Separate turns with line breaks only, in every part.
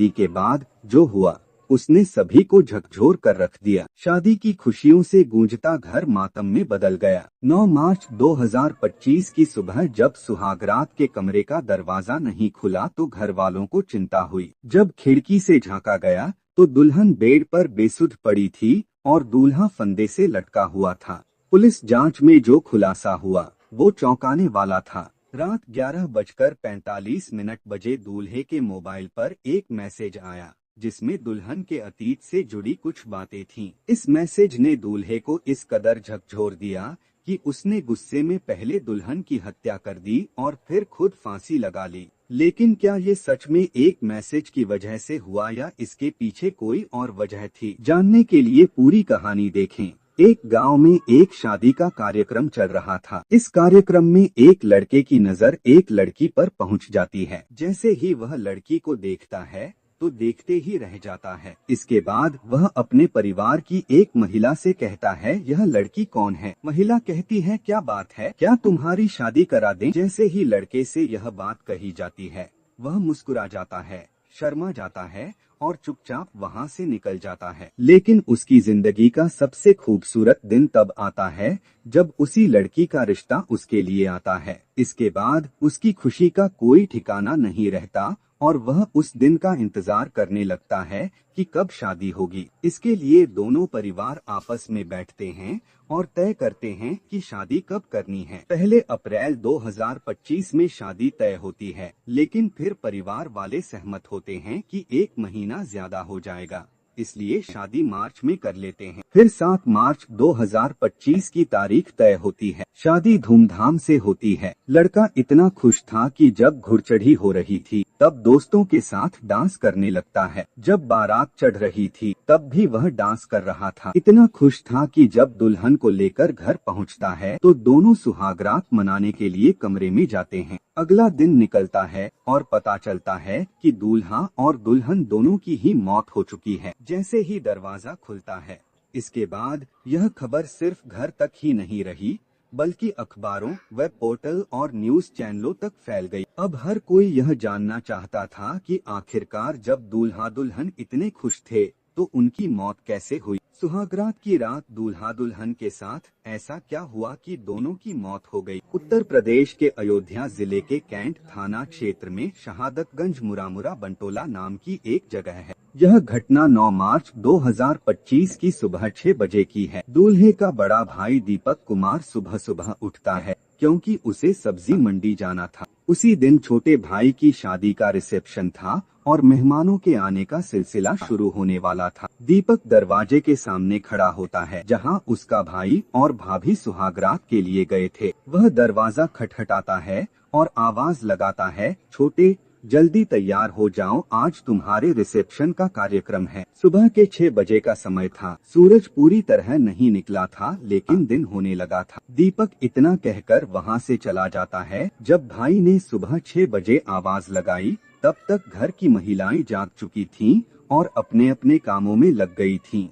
शादी के बाद जो हुआ उसने सभी को झकझोर कर रख दिया। शादी की खुशियों से गूंजता घर मातम में बदल गया। 9 मार्च 2025 की सुबह जब सुहागरात के कमरे का दरवाजा नहीं खुला तो घर वालों को चिंता हुई। जब खिड़की से झांका गया तो दुल्हन बेड पर बेसुध पड़ी थी और दूल्हा फंदे से लटका हुआ था। पुलिस जांच में जो खुलासा हुआ वो चौंकाने वाला था। रात 11:45 बजे दूल्हे के मोबाइल पर एक मैसेज आया जिसमें दुल्हन के अतीत से जुड़ी कुछ बातें थीं। इस मैसेज ने दूल्हे को इस कदर झकझोर दिया कि उसने गुस्से में पहले दुल्हन की हत्या कर दी और फिर खुद फांसी लगा ली। लेकिन क्या ये सच में एक मैसेज की वजह से हुआ या इसके पीछे कोई और वजह थी? जानने के लिए पूरी कहानी देखें। एक गांव में एक शादी का कार्यक्रम चल रहा था। इस कार्यक्रम में एक लड़के की नजर एक लड़की पर पहुंच जाती है। जैसे ही वह लड़की को देखता है तो देखते ही रह जाता है। इसके बाद वह अपने परिवार की एक महिला से कहता है, यह लड़की कौन है? महिला कहती है, क्या बात है, क्या तुम्हारी शादी करा दें? जैसे ही लड़के से यह बात कही जाती है वह मुस्कुरा जाता है, शर्मा जाता है और चुपचाप वहां से निकल जाता है। लेकिन उसकी जिंदगी का सबसे खूबसूरत दिन तब आता है जब उसी लड़की का रिश्ता उसके लिए आता है। इसके बाद उसकी खुशी का कोई ठिकाना नहीं रहता और वह उस दिन का इंतजार करने लगता है कि कब शादी होगी। इसके लिए दोनों परिवार आपस में बैठते हैं और तय करते हैं कि शादी कब करनी है। पहले अप्रैल 2025 में शादी तय होती है, लेकिन फिर परिवार वाले सहमत होते हैं कि 1 महीना ज्यादा हो जाएगा, इसलिए शादी मार्च में कर लेते हैं। फिर 7 मार्च 2025 की तारीख तय होती है। शादी धूमधाम से होती है। लड़का इतना खुश था कि जब घुड़चढ़ी हो रही थी तब दोस्तों के साथ डांस करने लगता है। जब बारात चढ़ रही थी तब भी वह डांस कर रहा था। इतना खुश था कि जब दुल्हन को लेकर घर पहुंचता है तो दोनों सुहागरात मनाने के लिए कमरे में जाते हैं। अगला दिन निकलता है और पता चलता है कि दूल्हा और दुल्हन दोनों की ही मौत हो चुकी है। जैसे ही दरवाजा खुलता है इसके बाद यह खबर सिर्फ घर तक ही नहीं रही बल्कि अखबारों, वेब पोर्टल और न्यूज चैनलों तक फैल गई। अब हर कोई यह जानना चाहता था कि आखिरकार जब दूल्हा दुल्हन इतने खुश थे तो उनकी मौत कैसे हुई। सुहागरात की रात दूल्हा दुल्हन के साथ ऐसा क्या हुआ कि दोनों की मौत हो गई। उत्तर प्रदेश के अयोध्या जिले के कैंट थाना क्षेत्र में शहादतगंज मुरामुरा बंटोला नाम की एक जगह है। यह घटना 9 मार्च 2025 की सुबह 6 बजे की है। दूल्हे का बड़ा भाई दीपक कुमार सुबह सुबह उठता है क्योंकि उसे सब्जी मंडी जाना था। उसी दिन छोटे भाई की शादी का रिसेप्शन था और मेहमानों के आने का सिलसिला शुरू होने वाला था। दीपक दरवाजे के सामने खड़ा होता है जहां उसका भाई और भाभी सुहागरात के लिए गए थे। वह दरवाजा खटखटाता है और आवाज लगाता है, छोटे जल्दी तैयार हो जाओ, आज तुम्हारे रिसेप्शन का कार्यक्रम है। सुबह के 6 बजे का समय था। सूरज पूरी तरह नहीं निकला था लेकिन दिन होने लगा था। दीपक इतना कहकर वहां से चला जाता है। जब भाई ने सुबह 6 बजे आवाज लगाई तब तक घर की महिलाएं जाग चुकी थीं और अपने अपने कामों में लग गई थीं।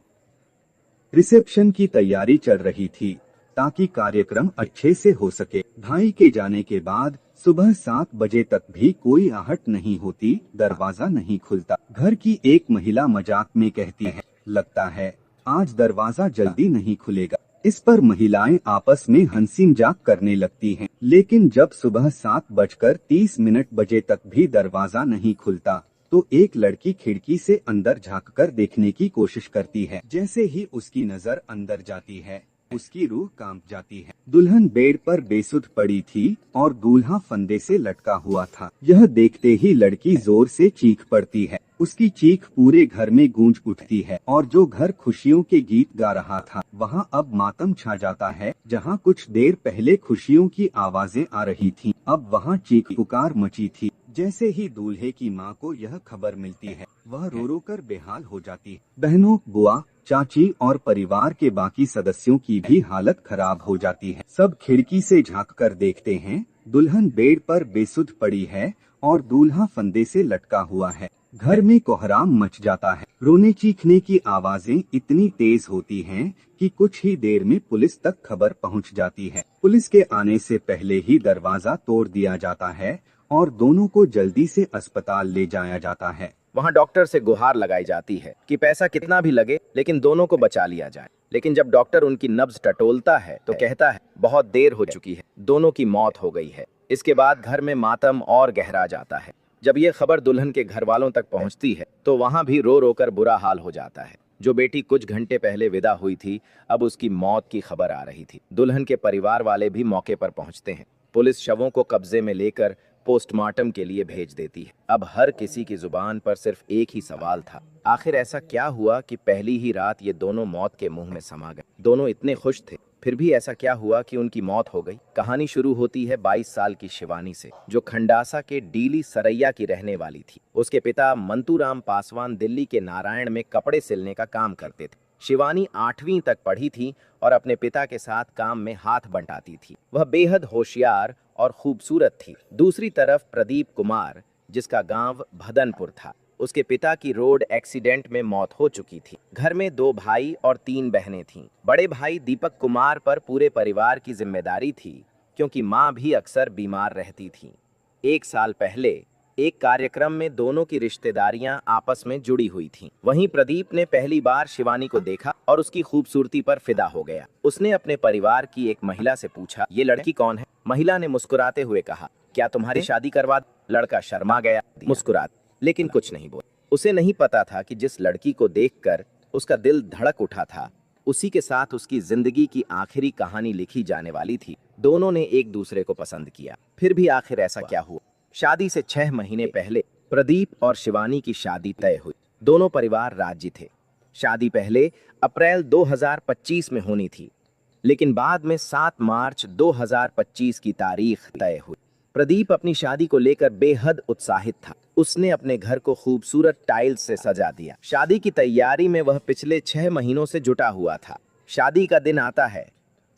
रिसेप्शन की तैयारी चल रही थी ताकि कार्यक्रम अच्छे से हो सके। भाई के जाने के बाद सुबह 7 बजे तक भी कोई आहट नहीं होती, दरवाजा नहीं खुलता। घर की एक महिला मजाक में कहती है, लगता है आज दरवाजा जल्दी नहीं खुलेगा। इस पर महिलाएं आपस में हंसी मजाक करने लगती हैं। लेकिन जब सुबह 7:30 बजे तक भी दरवाजा नहीं खुलता तो एक लड़की खिड़की से अंदर झांककर देखने की कोशिश करती है। जैसे ही उसकी नजर अंदर जाती है उसकी रूह कांप जाती है। दुल्हन बेड पर बेसुध पड़ी थी और दूल्हा फंदे से लटका हुआ था। यह देखते ही लड़की जोर से चीख पड़ती है। उसकी चीख पूरे घर में गूंज उठती है और जो घर खुशियों के गीत गा रहा था वहां अब मातम छा जाता है। जहां कुछ देर पहले खुशियों की आवाजें आ रही थीं, अब वहां चीख पुकार मची थी। जैसे ही दूल्हे की मां को यह खबर मिलती है वह रो रो कर बेहाल हो जाती है। बहनों, बुआ, चाची और परिवार के बाकी सदस्यों की भी हालत खराब हो जाती है। सब खिड़की से झांक कर देखते हैं, दुल्हन बेड पर बेसुध पड़ी है और दूल्हा फंदे से लटका हुआ है। घर में कोहराम मच जाता है। रोने चीखने की आवाजें इतनी तेज होती हैं कि कुछ ही देर में पुलिस तक खबर पहुंच जाती है। पुलिस के आने से पहले ही दरवाजा तोड़ दिया जाता है और दोनों को जल्दी से अस्पताल ले जाया जाता है।
वहाँ डॉक्टर से गुहार लगाई जाती है कि पैसा कितना भी लगे लेकिन दोनों को बचा लिया जाए। लेकिन जब डॉक्टर उनकी नब्ज टटोलता है तो कहता है बहुत देर हो चुकी है, दोनों की मौत हो गई है। इसके बाद घर में मातम और गहरा जाता है। जब ये खबर दुल्हन के घर वालों तक पहुंचती है तो वहां भी रो रो कर बुरा हाल हो जाता है। जो बेटी कुछ घंटे पहले विदा हुई थी, अब उसकी मौत की खबर आ रही थी। दुल्हन के परिवार वाले भी मौके पर पहुंचते हैं। पुलिस शवों को कब्जे में लेकर पोस्टमार्टम के लिए भेज देती है। अब हर किसी की जुबान पर सिर्फ एक ही सवाल था, आखिर ऐसा क्या हुआ कि पहली ही रात ये दोनों मौत के मुंह में समा गए। दोनों इतने खुश थे, फिर भी ऐसा क्या हुआ कि उनकी मौत हो गई। कहानी शुरू होती है 22 साल की शिवानी से, जो खंडासा के डीली सरैया की रहने वाली थी। उसके पिता मंतूराम पासवान दिल्ली के नारायण में कपड़े सिलने का काम करते थे। शिवानी 8वीं तक पढ़ी थी और अपने पिता के साथ काम में हाथ बंटाती थी। वह बेहद होशियार और खूबसूरत थी। दूसरी तरफ प्रदीप कुमार, जिसका गांव भदनपुर था, उसके पिता की रोड एक्सीडेंट में मौत हो चुकी थी। घर में 2 भाई और 3 बहनें थीं। बड़े भाई दीपक कुमार पर पूरे परिवार की जिम्मेदारी थी, क्योंकि मां भी अक्सर बीमार रहती थी। 1 साल पहले एक कार्यक्रम में दोनों की रिश्तेदारियां आपस में जुड़ी हुई थीं। वहीं प्रदीप ने पहली बार शिवानी को देखा और उसकी खूबसूरती पर फिदा हो गया। उसने अपने परिवार की एक महिला से पूछा, ये लड़की कौन है? महिला ने मुस्कुराते हुए कहा, क्या तुम्हारी शादी करवा दूं? लड़का शर्मा गया, मुस्कुरा, लेकिन कुछ नहीं बोला। उसे नहीं पता था कि जिस लड़की को देखकर उसका दिल धड़क उठा था, उसी के साथ उसकी जिंदगी की आखिरी कहानी लिखी जाने वाली थी। दोनों ने एक दूसरे को पसंद किया। फिर भी आखिर ऐसा क्या हुआ? शादी से 6 महीने पहले प्रदीप और शिवानी की शादी तय हुई। दोनों परिवार राजी थे। शादी पहले अप्रैल 2025 में होनी थी, लेकिन बाद में 7 मार्च 2025 की तारीख तय हुई। प्रदीप अपनी शादी को लेकर बेहद उत्साहित था। उसने अपने घर को खूबसूरत टाइल्स से सजा दिया। शादी की तैयारी में वह पिछले 6 महीनों से जुटा हुआ था। शादी का दिन आता है।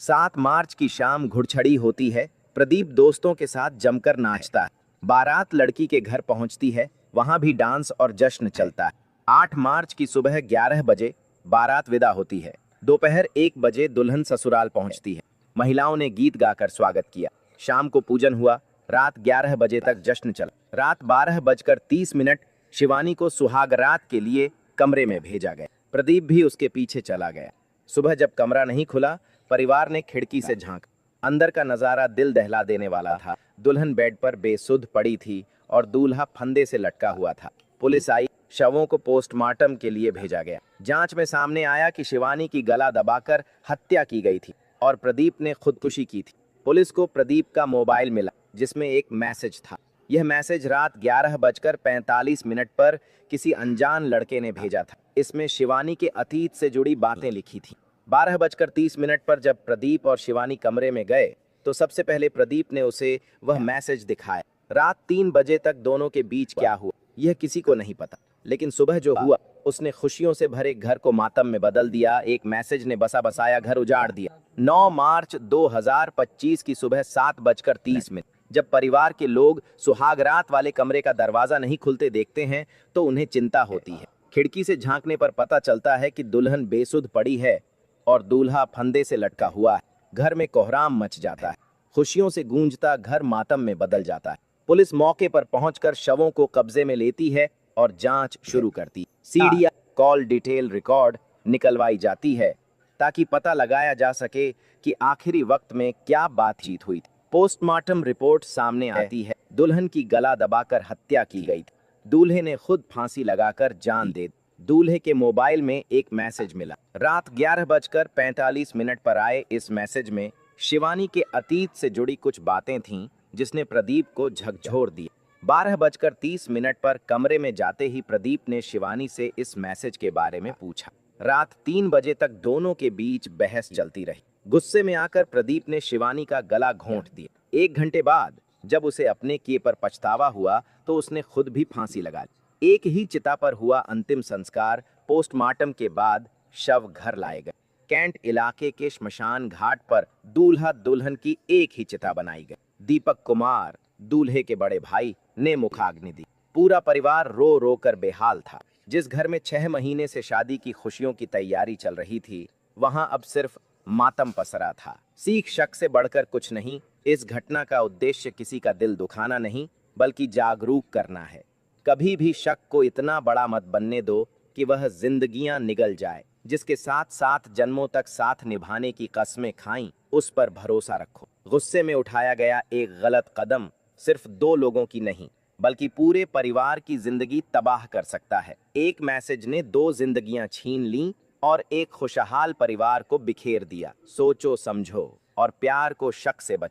7 मार्च की शाम घुड़छड़ी होती है। प्रदीप दोस्तों के साथ जमकर नाचता है। बारात लड़की के घर पहुंचती है। वहां भी डांस और जश्न चलता है। 8 मार्च की सुबह 11 बजे बारात विदा होती है। दोपहर 1 बजे दुल्हन ससुराल पहुंचती है। महिलाओं ने गीत गाकर स्वागत किया। शाम को पूजन हुआ। रात 11 बजे तक जश्न चला। रात 12:30 शिवानी को सुहागरात के लिए कमरे में भेजा गया। प्रदीप भी उसके पीछे चला गया। सुबह जब कमरा नहीं खुला, परिवार ने खिड़की से झांका। अंदर का नजारा दिल दहला देने वाला था। दुल्हन बेड पर बेसुध पड़ी थी और दूल्हा फंदे से लटका हुआ था। पुलिस आई। शवों को पोस्टमार्टम के लिए भेजा गया। जांच में सामने आया कि शिवानी की गला दबाकर हत्या की गई थी और प्रदीप ने खुदकुशी की थी। पुलिस को प्रदीप का मोबाइल मिला, जिसमें एक मैसेज था। यह मैसेज रात 11:45 पर किसी अनजान लड़के ने भेजा था। इसमें शिवानी के अतीत से जुड़ी बातें लिखी थी। 12:30 पर जब प्रदीप और शिवानी कमरे में गए तो सबसे पहले प्रदीप ने उसे वह मैसेज दिखाया। रात 3 बजे तक दोनों के बीच क्या हुआ, यह किसी को नहीं पता, लेकिन सुबह जो हुआ उसने खुशियों से भरे घर को मातम में बदल दिया। एक मैसेज ने बसा बसाया घर उजाड़ दिया। 9 मार्च 2025 की सुबह 7:30 जब परिवार के लोग सुहागरात वाले कमरे का दरवाजा नहीं खुलते देखते हैं तो उन्हें चिंता होती है। खिड़की से झांकने पर पता चलता है कि दुल्हन बेसुध पड़ी है और दूल्हा फंदे से लटका हुआ है। घर में कोहराम मच जाता है। खुशियों से गूंजता घर मातम में बदल जाता है। पुलिस मौके पर पहुंचकर शवों को कब्जे में लेती है और जांच शुरू करती। सीडिया कॉल डिटेल रिकॉर्ड निकलवाई जाती है ताकि पता लगाया जा सके कि आखिरी वक्त में क्या बातचीत हुई थी। पोस्टमार्टम रिपोर्ट सामने आती है। दुल्हन की गला दबाकर हत्या की गई थी। दूल्हे ने खुद फांसी लगाकर जान दे दी। दूल्हे के मोबाइल में एक मैसेज मिला। रात 11:45 पर आए इस मैसेज में शिवानी के अतीत से जुड़ी कुछ बातें थीं, जिसने प्रदीप को झकझोर दिया। 12:30 पर कमरे में जाते ही प्रदीप ने शिवानी से इस मैसेज के बारे में पूछा। रात 3 बजे तक दोनों के बीच बहस चलती रही। गुस्से में आकर प्रदीप ने शिवानी का गला घोंट दिया। 1 घंटे बाद जब उसे अपने किए पर पछतावा हुआ तो उसने खुद भी फांसी लगा ली। एक ही चिता पर हुआ अंतिम संस्कार। पोस्टमार्टम के बाद शव घर लाए गए। कैंट इलाके के श्मशान घाट पर दूल्हा दुल्हन की एक ही चिता बनाई गई। दीपक कुमार, दूल्हे के बड़े भाई, ने मुखाग्नि दी। पूरा परिवार रो रो कर बेहाल था। जिस घर में 6 महीने से शादी की खुशियों की तैयारी चल रही थी, वहां अब सिर्फ मातम पसरा था। सीख शक से बढ़कर कुछ नहीं। इस घटना का उद्देश्य किसी का दिल दुखाना नहीं, बल्कि जागरूक करना है। कभी भी शक को इतना बड़ा मत बनने दो कि वह जिंदगियां निगल जाए। जिसके साथ साथ जन्मों तक साथ निभाने की कस्में खाईं, उस पर भरोसा रखो। गुस्से में उठाया गया एक गलत कदम सिर्फ दो लोगों की नहीं, बल्कि पूरे परिवार की जिंदगी तबाह कर सकता है। एक मैसेज ने दो जिंदगियां छीन लीं और एक खुशहाल परिवार को बिखेर दिया। सोचो, समझो और प्यार को शक से बचाओ।